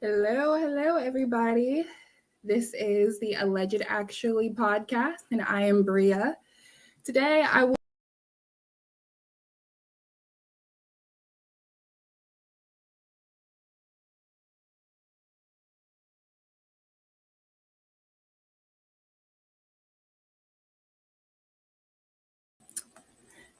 Hello, everybody. This is the Alleged Actually podcast, and I am Bria. Today, I will.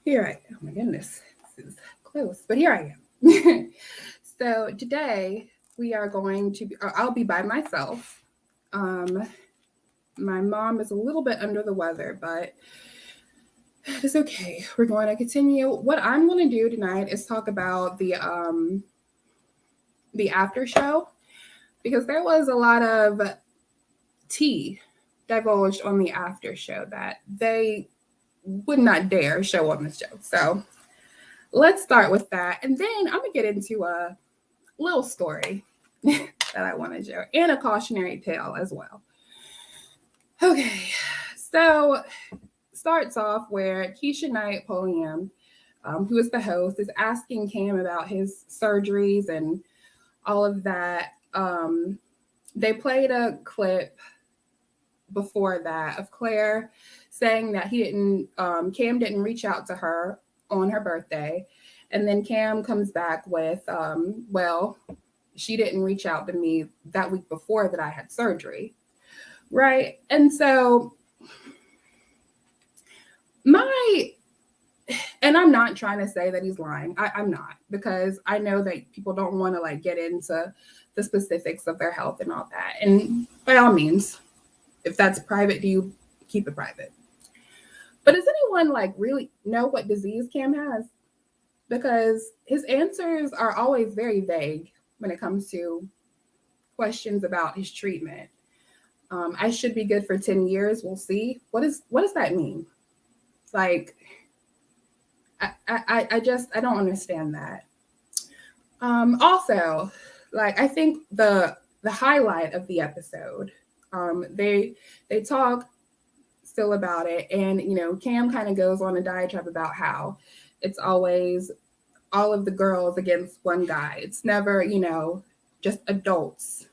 Here I am. Oh my goodness, this is close, but here I am. So today we are going to. I'll be by myself. Um, my mom is a little bit under the weather, but it's okay. We're going to continue. What I'm going to do tonight is talk about the after show because there was a lot of tea divulged on the after show that they would not dare show on the show. So let's start with that. And then I'm going to get into a little story that I want to share and a cautionary tale as well. Okay, so starts off where Keisha Knight Poliam, who is the host, is asking Cam about his surgeries and all of that. They played a clip before that of Claire saying that Cam didn't reach out to her on her birthday. And then Cam comes back with, well, she didn't reach out to me that week before that I had surgery. Right. And so and I'm not trying to say that he's lying. I'm not, because I know that people don't want to get into the specifics of their health and all that. And by all means, if that's private, do you keep it private? But does anyone really know what disease Cam has? Because his answers are always very vague when it comes to questions about his treatment. I should be good for 10 years. We'll see. What does that mean? I don't understand that. Also, I think the highlight of the episode, they talk still about it, and Cam kind of goes on a diatribe about how it's always all of the girls against one guy. It's never just adults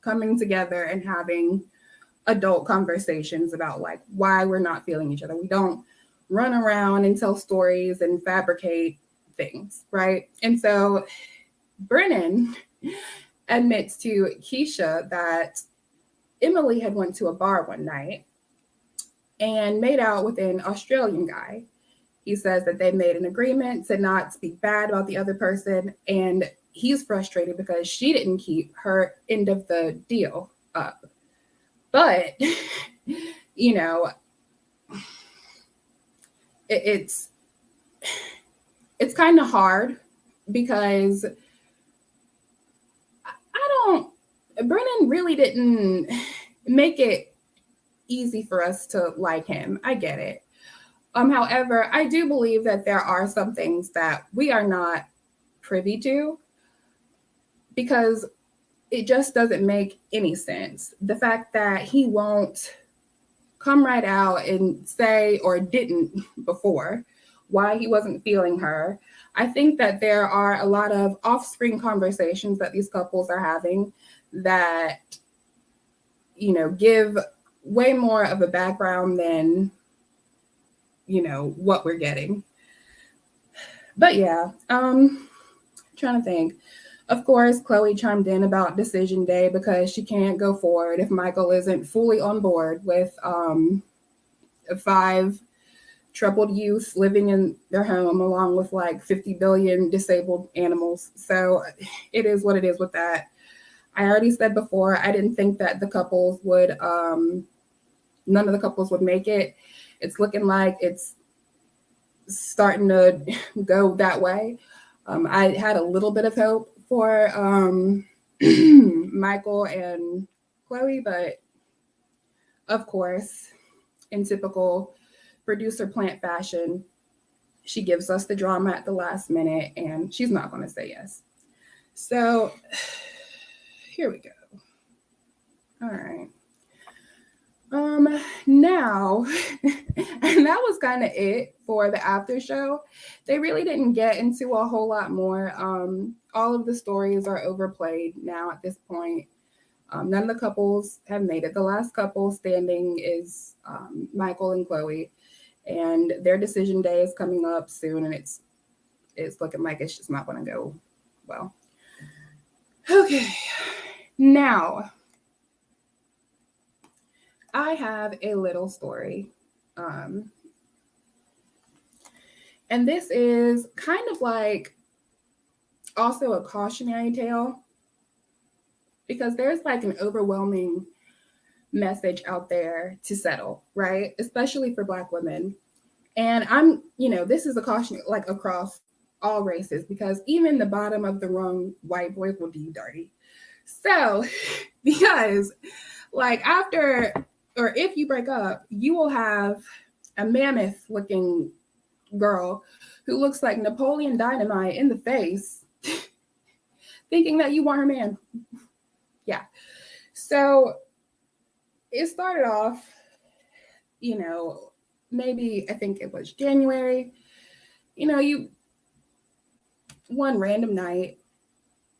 coming together and having adult conversations about why we're not feeling each other. We don't run around and tell stories and fabricate things, right? And so Brennan admits to Keisha that Emily had went to a bar one night and made out with an Australian guy. He says that they made an agreement to not speak bad about the other person, and he's frustrated because she didn't keep her end of the deal up. But, it's kind of hard because Brennan really didn't make it easy for us to like him. I get it. However, I do believe that there are some things that we are not privy to because it just doesn't make any sense. The fact that he won't come right out and say, or didn't before, why he wasn't feeling her. I think that there are a lot of off-screen conversations that these couples are having that, give way more of a background than, what we're getting. But yeah, trying to think. Of course, Chloe chimed in about decision day because she can't go forward if Michael isn't fully on board with 5 troubled youth living in their home along with 50 billion disabled animals. So it is what it is with that. I already said before, I didn't think that the couples would, none of the couples would make it. It's looking like it's starting to go that way. I had a little bit of hope for Michael and Chloe, but of course, in typical producer plant fashion, she gives us the drama at the last minute and she's not going to say yes. So here we go. All right. Now, and that was kind of it for the after show. They really didn't get into a whole lot more. all of the stories are overplayed now at this point. None of the couples have made it. The last couple standing is Michael and Chloe, and their decision day is coming up soon, and it's looking like it's just not going to go well. Okay, now I have a little story. And this is kind of like also a cautionary tale, because there's like an overwhelming message out there to settle, right? Especially for Black women. And I'm, this is a caution like across all races, because even the bottom of the rung white boys will do you dirty. So, because like after, or if you break up, you will have a mammoth looking girl who looks like Napoleon Dynamite in the face thinking that you want her man. Yeah. So it started off, maybe I think it was January, you one random night,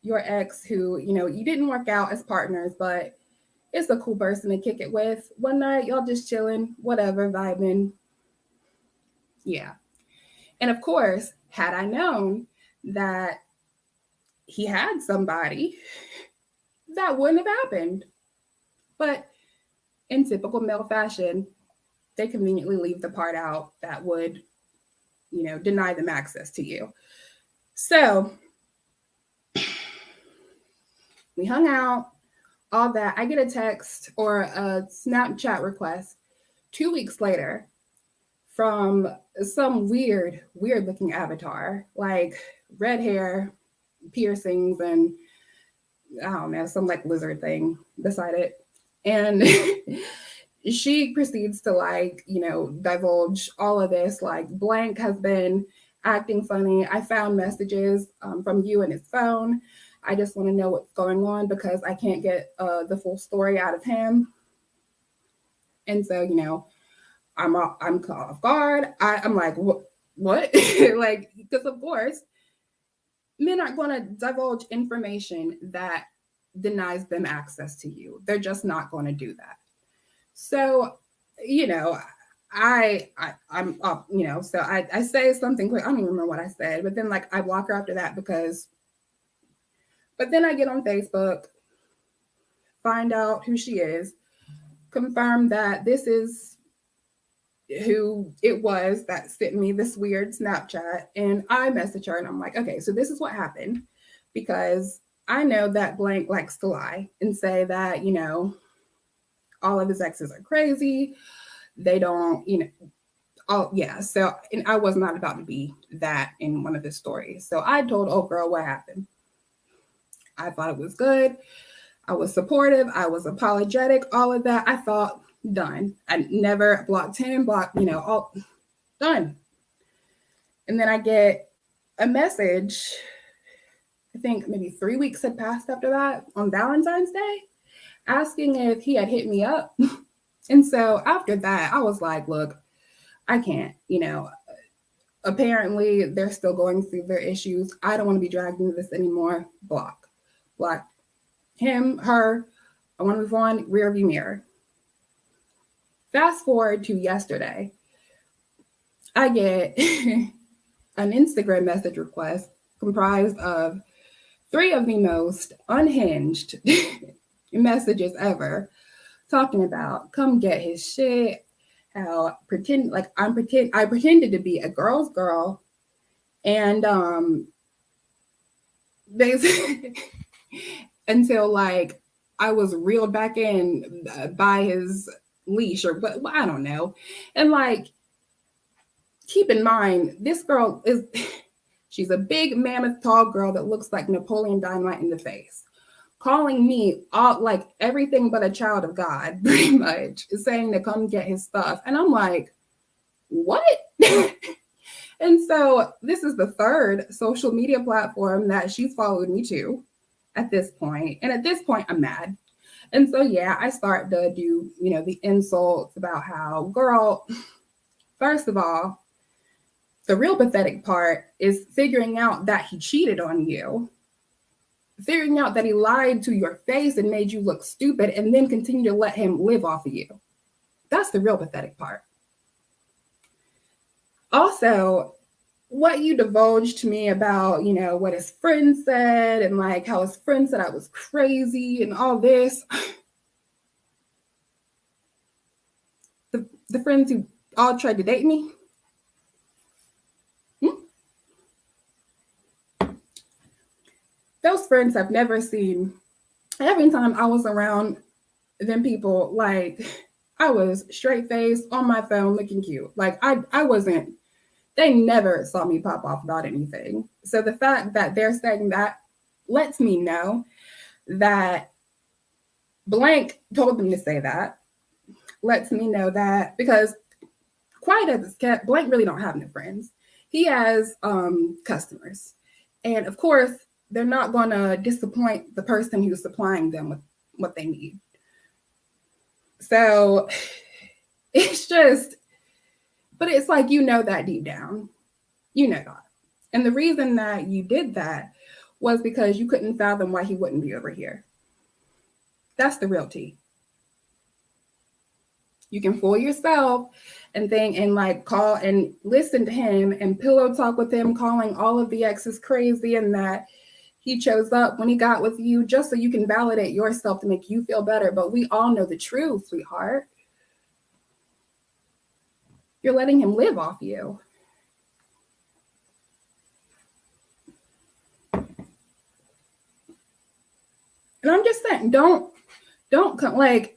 your ex who, you didn't work out as partners, but it's a cool person to kick it with. One night, y'all just chilling, whatever, vibing. Yeah. And of course, had I known that he had somebody, that wouldn't have happened. But in typical male fashion, they conveniently leave the part out that would, deny them access to you. So we hung out, all that. I get a text or a Snapchat request 2 weeks later from some weird looking avatar, like red hair, piercings, and I don't know, some like lizard thing beside it. And she proceeds to divulge all of this, like blank has been acting funny. I found messages from you in his phone. I just want to know what's going on because I can't get the full story out of him. And so, I'm caught off guard. I'm like, what? Like, because of course, men aren't going to divulge information that denies them access to you. They're just not going to do that. So, I'm up, so I say something quick. I don't even remember what I said, but then I block her after that but then I get on Facebook, find out who she is, confirm that this is who it was that sent me this weird Snapchat, and I message her and I'm like, okay, so this is what happened, because I know that blank likes to lie and say that, all of his exes are crazy. They don't, So, and I was not about to be that in one of his stories. So I told old girl what happened. I thought it was good. I was supportive. I was apologetic, all of that. I thought, done. I never blocked him, all done. And then I get a message, I think maybe 3 weeks had passed after that, on Valentine's Day, asking if he had hit me up. And so after that, I was like, look, I can't, apparently they're still going through their issues. I don't want to be dragged into this anymore. Block him, her. I want to move on, rear view mirror. Fast forward to yesterday, I get an Instagram message request comprised of 3 of the most unhinged messages ever, talking about come get his shit, how I pretended to be a girl's girl, and basically until I was reeled back in by his leash, but I don't know. And keep in mind, this girl she's a big mammoth tall girl that looks like Napoleon Dynamite in the face, calling me all everything but a child of God, pretty much, saying to come get his stuff. And I'm like, what? And so this is the 3rd social media platform that she's followed me to at this point. And at this point, I'm mad. And so, yeah, I start to do, the insults about how, girl, first of all, the real pathetic part is figuring out that he cheated on you figuring out that he lied to your face and made you look stupid and then continue to let him live off of you. That's the real pathetic part. Also, what you divulged to me about, what his friend said and like how his friend said I was crazy and all this. The friends who all tried to date me. Those friends have never seen. Every time I was around them people, like I was straight faced on my phone looking cute. Like I wasn't, they never saw me pop off about anything. So the fact that they're saying that lets me know that blank told them to say that. Lets me know that, because quiet as it's kept, blank really don't have no friends. He has customers. And of course, they're not going to disappoint the person who's supplying them with what they need. So it's just, but it's like, that deep down, that. And the reason that you did that was because you couldn't fathom why he wouldn't be over here. That's the real tea. You can fool yourself and think and like call and listen to him and pillow talk with him, calling all of the exes crazy and that he chose up when he got with you just so you can validate yourself to make you feel better. But we all know the truth, sweetheart. You're letting him live off you. And I'm just saying, don't like,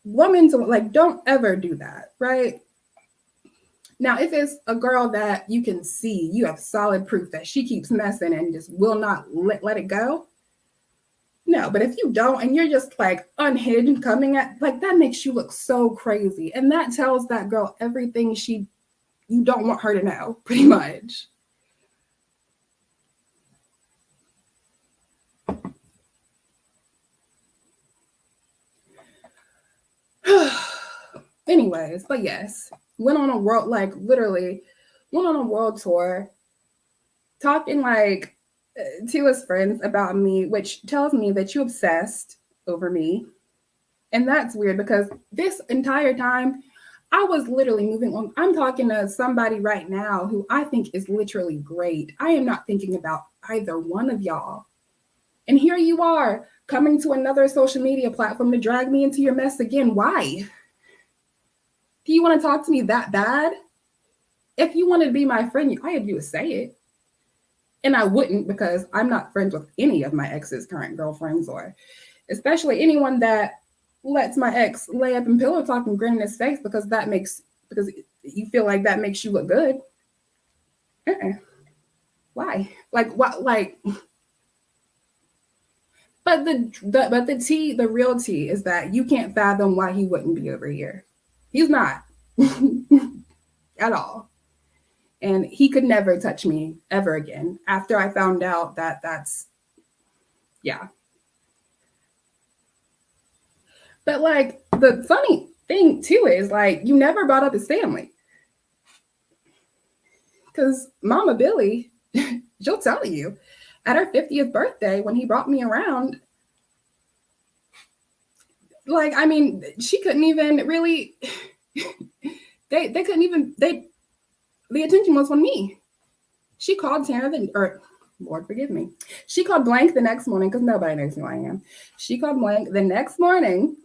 women, like, don't ever do that, right? Now, if it's a girl that you can see, you have solid proof that she keeps messing and just will not let it go. No, but if you don't, and you're just like unhinged coming at, like, that makes you look so crazy. And that tells that girl everything you don't want her to know, pretty much. Anyways, but yes, went on a world tour, talking like to his friends about me, which tells me that you obsessed over me. And that's weird because this entire time I was literally moving on. I'm talking to somebody right now who I think is literally great. I am not thinking about either one of y'all. And here you are coming to another social media platform to drag me into your mess again. Why? Do you want to talk to me that bad? If you wanted to be my friend, all you had to do is say it. And I wouldn't, because I'm not friends with any of my ex's current girlfriends, or especially anyone that lets my ex lay up and pillow talk and grin in his face because you feel like that makes you look good. Why? Like what? Like, but the real tea is that you can't fathom why he wouldn't be over here. He's not at all. And he could never touch me ever again after I found out that's. But like, the funny thing too is like, you never brought up his family. Because Mama Billy, she'll tell you, at her 50th birthday, when he brought me around, like, I mean, she couldn't even really, they couldn't even, the attention was on me. She called Lord forgive me. She called blank the next morning, because nobody knows who I am. She called blank the next morning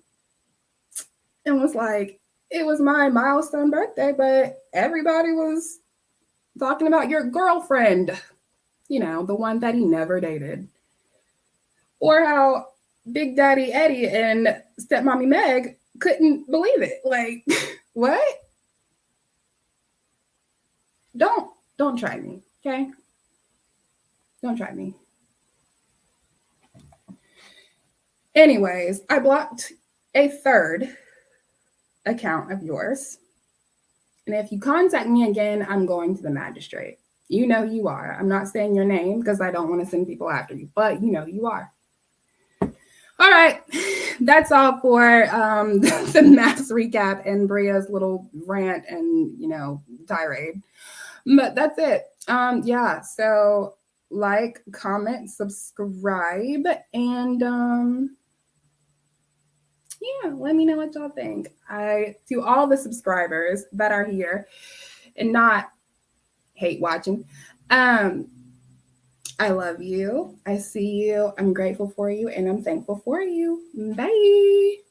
and was like, it was my milestone birthday, but everybody was talking about your girlfriend, the one that he never dated. Or how Big Daddy Eddie and Stepmommy Meg couldn't believe it. Like, what? Don't try me, okay? Don't try me. Anyways, I blocked a third account of yours. And if you contact me again, I'm going to the magistrate. You know who you are. I'm not saying your name because I don't want to send people after you, but you know who you are. All right. That's all for the mass recap and Bria's little rant and, tirade. But that's it. So like, comment, subscribe, and yeah, let me know what y'all think. To all the subscribers that are here and not hate watching, I love you. I see you. I'm grateful for you, and I'm thankful for you. Bye.